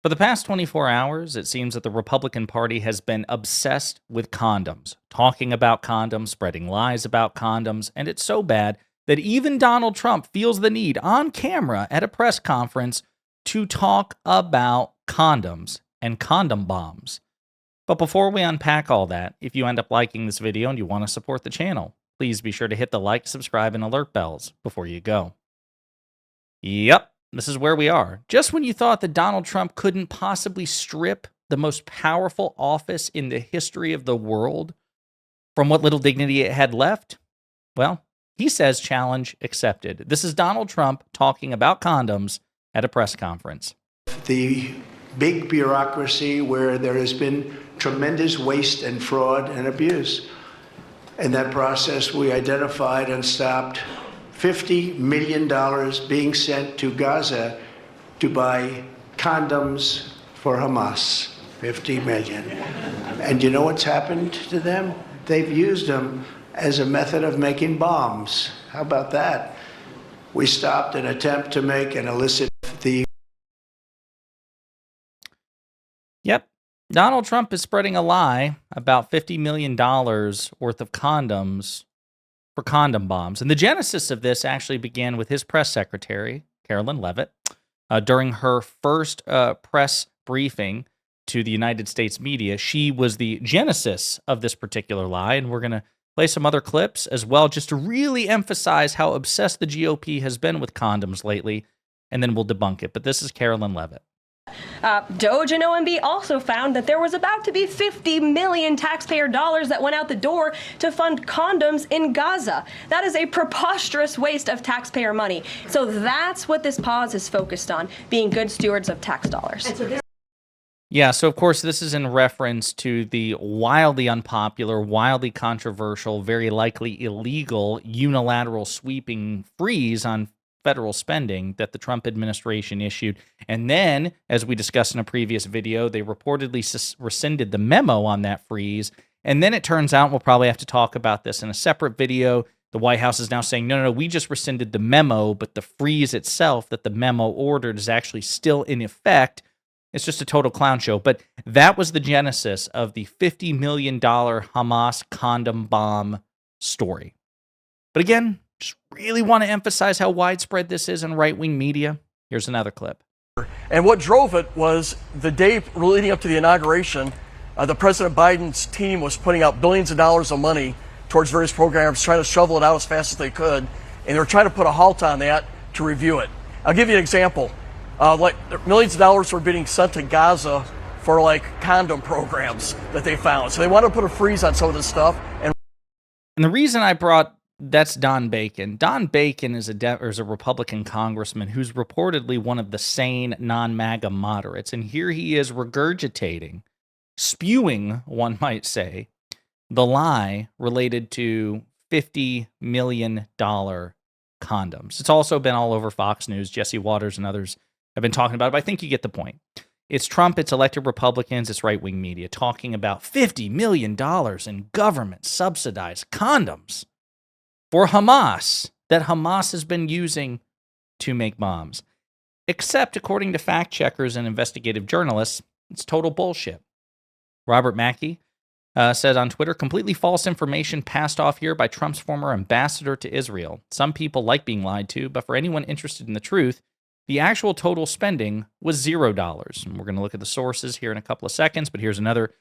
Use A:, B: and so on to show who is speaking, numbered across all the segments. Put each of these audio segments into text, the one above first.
A: For the past 24 hours, it seems that the Republican Party has been obsessed with condoms, talking about condoms, spreading lies about condoms, and it's so bad that even Donald Trump feels the need on camera at a press conference to talk about condoms and condom bombs. But before we unpack all that, if you end up liking this video and you want to support the channel, please be sure to hit the like, subscribe, and alert bells before you go. Yep. This is where we are. Just when you thought that Donald Trump couldn't possibly strip the most powerful office in the history of the world from what little dignity it had left, well, he says challenge accepted. This is Donald Trump talking about condoms at a press conference.
B: The big bureaucracy where there has been tremendous waste and fraud and abuse. In that process, we identified and stopped $50 million being sent to Gaza to buy condoms for Hamas. 50 million. And you know what's happened to them? They've used them as a method of making bombs. How about that? We stopped an attempt to make an illicit the.
A: Yep. Donald Trump is spreading a lie about $50 million worth of condoms for condom bombs. And the genesis of this actually began with his press secretary, Carolyn Leavitt, during her first press briefing to the United States media. She was the genesis of this particular lie, and we're going to play some other clips as well just to really emphasize how obsessed the GOP has been with condoms lately, and then we'll debunk it. But this is Carolyn Leavitt.
C: DOJ and OMB also found that there was about to be 50 million taxpayer dollars that went out the door to fund condoms in Gaza. That is a preposterous waste of taxpayer money. So that's what this pause is focused on, being good stewards of tax dollars.
A: Yeah, so of course this is in reference to the wildly unpopular, wildly controversial, very likely illegal unilateral sweeping freeze on federal spending that the Trump administration issued. And then, as we discussed in a previous video, they reportedly rescinded the memo on that freeze. And then it turns out, we'll probably have to talk about this in a separate video, the White House is now saying, no, we just rescinded the memo, but the freeze itself that the memo ordered is actually still in effect. It's just a total clown show. But that was the genesis of the $50 million Hamas condom bomb story. But again, just really want to emphasize how widespread this is in right-wing media. Here's another clip.
D: And what drove it was the day leading up to the inauguration, the President Biden's team was putting out billions of dollars of money towards various programs, trying to shovel it out as fast as they could. And they were trying to put a halt on that to review it. I'll give you an example. Like millions of dollars were being sent to Gaza for like condom programs that they found. So they wanted to put a freeze on some of this stuff. And
A: the reason I brought that's Don Bacon. Don Bacon is a Republican congressman who's reportedly one of the sane non-MAGA moderates. And here he is regurgitating, spewing, one might say, the lie related to $50 million condoms. It's also been all over Fox News. Jesse Waters and others have been talking about it, but I think you get the point. It's Trump, it's elected Republicans, it's right-wing media talking about $50 million in government-subsidized condoms for Hamas that Hamas has been using to make bombs. Except, according to fact checkers and investigative journalists, it's total bullshit. Robert Mackey said on Twitter, completely false information passed off here by Trump's former ambassador to Israel. Some people like being lied to, but for anyone interested in the truth, the actual total spending was $0. And we're going to look at the sources here in a couple of seconds, but here's another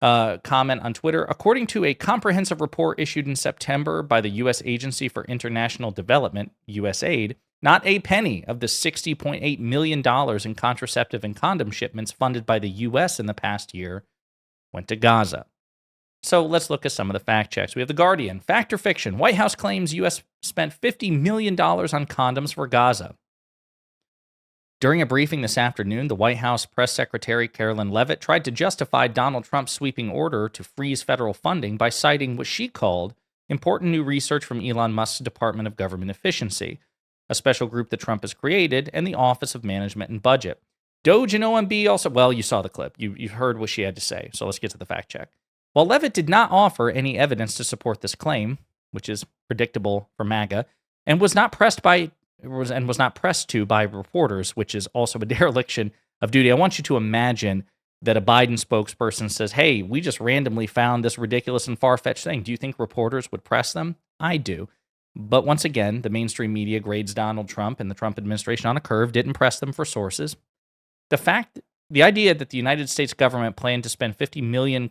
A: comment on Twitter. According to a comprehensive report issued in September by the U.S. Agency for International Development, USAID, not a penny of the $60.8 million in contraceptive and condom shipments funded by the U.S. in the past year went to Gaza. So let's look at some of the fact checks. We have The Guardian. Fact or fiction? White House claims U.S. spent $50 million on condoms for Gaza. During a briefing this afternoon, the White House press secretary Carolyn Leavitt tried to justify Donald Trump's sweeping order to freeze federal funding by citing what she called important new research from Elon Musk's Department of Government Efficiency, a special group that Trump has created, and the Office of Management and Budget. DOJ and OMB also, well, you saw the clip. You heard what she had to say, so let's get to the fact check. While Leavitt did not offer any evidence to support this claim, which is predictable for MAGA, and was not pressed to by reporters, which is also a dereliction of duty. I want you to imagine that a Biden spokesperson says, hey, we just randomly found this ridiculous and far-fetched thing. Do you think reporters would press them? I do. But once again, the mainstream media grades Donald Trump and the Trump administration on a curve, didn't press them for sources. The idea that the United States government planned to spend $50 million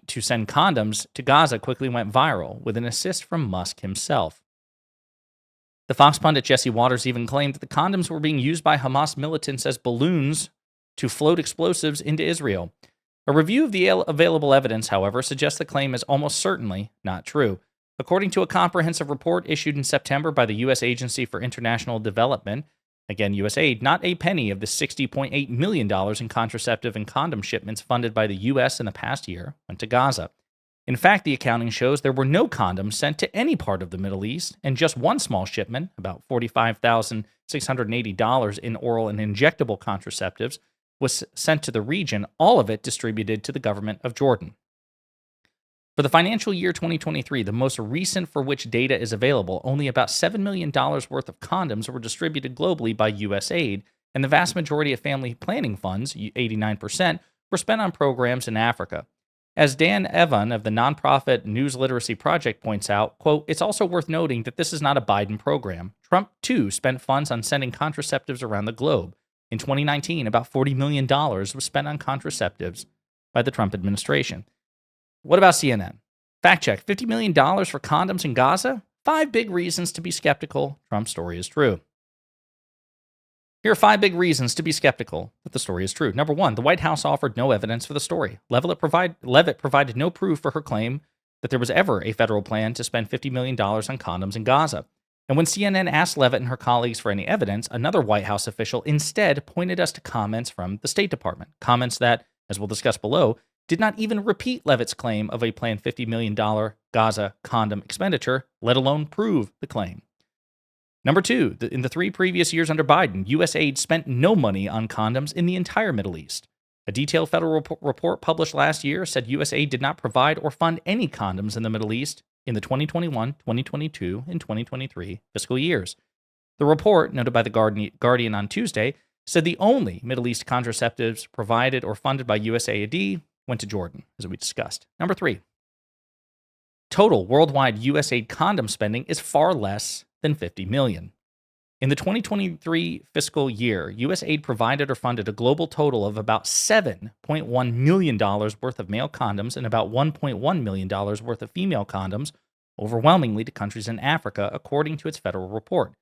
A: to send condoms to Gaza quickly went viral, with an assist from Musk himself. The Fox pundit Jesse Waters even claimed that the condoms were being used by Hamas militants as balloons to float explosives into Israel. A review of the available evidence, however, suggests the claim is almost certainly not true. According to a comprehensive report issued in September by the U.S. Agency for International Development, again USAID, not a penny of the $60.8 million in contraceptive and condom shipments funded by the U.S. in the past year went to Gaza. In fact, the accounting shows there were no condoms sent to any part of the Middle East, and just one small shipment, about $45,680 in oral and injectable contraceptives, was sent to the region, all of it distributed to the government of Jordan. For the financial year 2023, the most recent for which data is available, only about $7 million worth of condoms were distributed globally by USAID, and the vast majority of family planning funds, 89%, were spent on programs in Africa. As Dan Evan of the nonprofit News Literacy Project points out, quote, it's also worth noting that this is not a Biden program. Trump, too, spent funds on sending contraceptives around the globe. In 2019, about $40 million was spent on contraceptives by the Trump administration. What about CNN? Fact check, $50 million for condoms in Gaza? 5 big reasons to be skeptical Trump's story is true. Here are 5 big reasons to be skeptical that the story is true. Number 1, the White House offered no evidence for the story. Leavitt provided no proof for her claim that there was ever a federal plan to spend $50 million on condoms in Gaza. And when CNN asked Leavitt and her colleagues for any evidence, another White House official instead pointed us to comments from the State Department. Comments that, as we'll discuss below, did not even repeat Leavitt's claim of a planned $50 million Gaza condom expenditure, let alone prove the claim. Number 2, in the 3 previous years under Biden, USAID spent no money on condoms in the entire Middle East. A detailed federal report published last year said USAID did not provide or fund any condoms in the Middle East in the 2021, 2022, and 2023 fiscal years. The report, noted by the Guardian on Tuesday, said the only Middle East contraceptives provided or funded by USAID went to Jordan, as we discussed. Number 3, total worldwide USAID condom spending is far less than $50 million. In the 2023 fiscal year, USAID provided or funded a global total of about $7.1 million worth of male condoms and about $1.1 million worth of female condoms, overwhelmingly to countries in Africa, according to its federal report.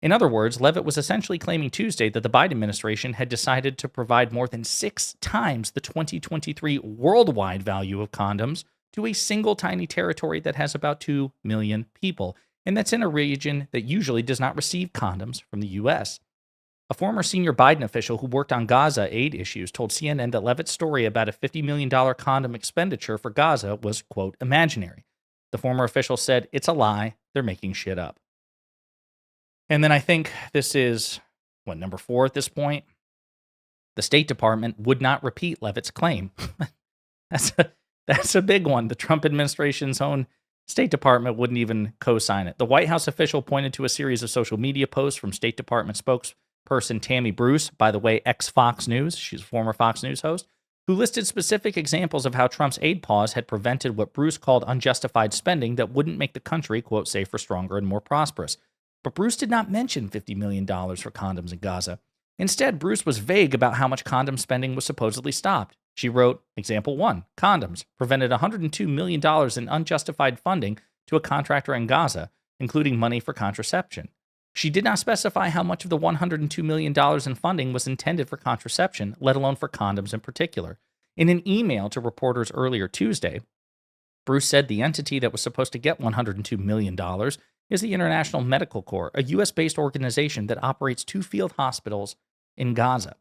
A: In other words, Leavitt was essentially claiming Tuesday that the Biden administration had decided to provide more than 6 times the 2023 worldwide value of condoms to a single tiny territory that has about 2 million people, and that's in a region that usually does not receive condoms from the U.S. A former senior Biden official who worked on Gaza aid issues told CNN that Leavitt's story about a $50 million condom expenditure for Gaza was, quote, imaginary. The former official said, it's a lie, they're making shit up. And then I think this is, number 4 at this point? The State Department would not repeat Leavitt's claim. That's a big one. The Trump administration's own State Department wouldn't even co-sign it. The White House official pointed to a series of social media posts from State Department spokesperson Tammy Bruce, by the way, ex-Fox News, she's a former Fox News host, who listed specific examples of how Trump's aid pause had prevented what Bruce called unjustified spending that wouldn't make the country, quote, safer, stronger, and more prosperous. But Bruce did not mention $50 million for condoms in Gaza. Instead, Bruce was vague about how much condom spending was supposedly stopped. She wrote, example 1, condoms prevented $102 million in unjustified funding to a contractor in Gaza, including money for contraception. She did not specify how much of the $102 million in funding was intended for contraception, let alone for condoms in particular. In an email to reporters earlier Tuesday, Bruce said the entity that was supposed to get $102 million is the International Medical Corps, a U.S.-based organization that operates 2 field hospitals in Gaza.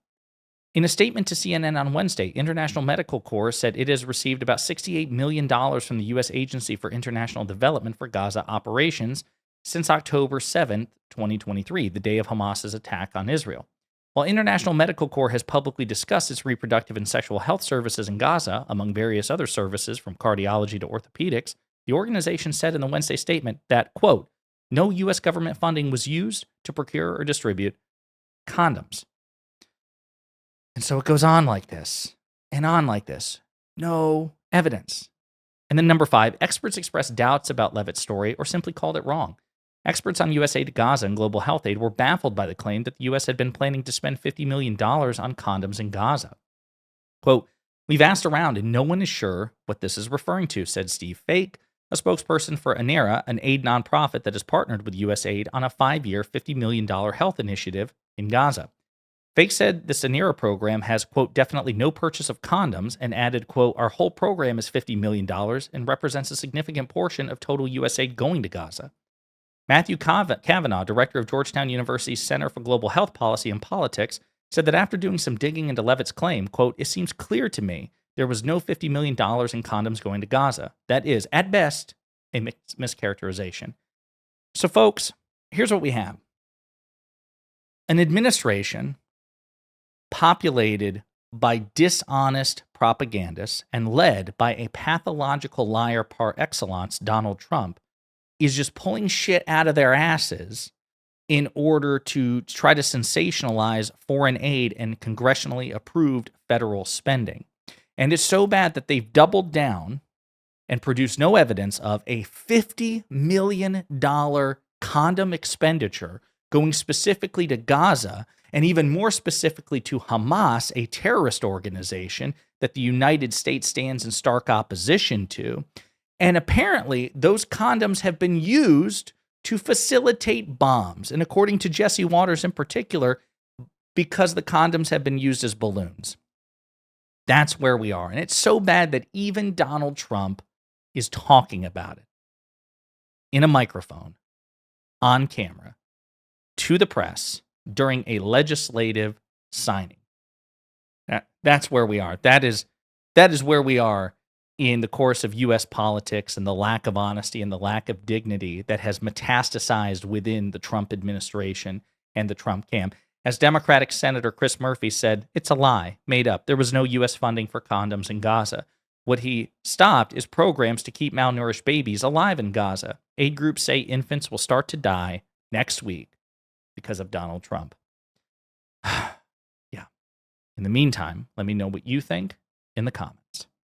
A: In a statement to CNN on Wednesday, International Medical Corps said it has received about $68 million from the U.S. Agency for International Development for Gaza operations since October 7, 2023, the day of Hamas's attack on Israel. While International Medical Corps has publicly discussed its reproductive and sexual health services in Gaza, among various other services from cardiology to orthopedics, the organization said in the Wednesday statement that, quote, no U.S. government funding was used to procure or distribute condoms, And so it goes on like this and on like this. No evidence. And then number 5, experts expressed doubts about Levitt's story or simply called it wrong. Experts on U.S. aid to Gaza and global health aid were baffled by the claim that the U.S. had been planning to spend $50 million on condoms in Gaza. Quote, "We've asked around and no one is sure what this is referring to," said Steve Fake, a spokesperson for ANERA, an aid nonprofit that has partnered with USAID on a 5-year, $50 million health initiative in Gaza. Fake said this ANERA program has, quote, "definitely no purchase of condoms," and added, quote, "Our whole program is $50 million and represents a significant portion of total USAID going to Gaza." Matthew Kavanaugh, director of Georgetown University's Center for Global Health Policy and Politics, said that after doing some digging into Levitt's claim, quote, "It seems clear to me there was no $50 million in condoms going to Gaza. That is, at best, a mischaracterization." So, folks, here's what we have. An administration populated by dishonest propagandists and led by a pathological liar par excellence, Donald Trump, is just pulling shit out of their asses in order to try to sensationalize foreign aid and congressionally approved federal spending. And it's so bad that they've doubled down and produced no evidence of a $50 million condom expenditure going specifically to Gaza, and even more specifically to Hamas, a terrorist organization that the United States stands in stark opposition to. And apparently, those condoms have been used to facilitate bombs. And according to Jesse Waters in particular, because the condoms have been used as balloons. That's where we are. And it's so bad that even Donald Trump is talking about it in a microphone, on camera, to the press during a legislative signing. That's where we are. That is where we are in the course of U.S. politics and the lack of honesty and the lack of dignity that has metastasized within the Trump administration and the Trump camp. As Democratic Senator Chris Murphy said, it's a lie, made up. There was no U.S. funding for condoms in Gaza. What he stopped is programs to keep malnourished babies alive in Gaza. Aid groups say infants will start to die next week because of Donald Trump. Yeah. In the meantime, let me know what you think in the comments.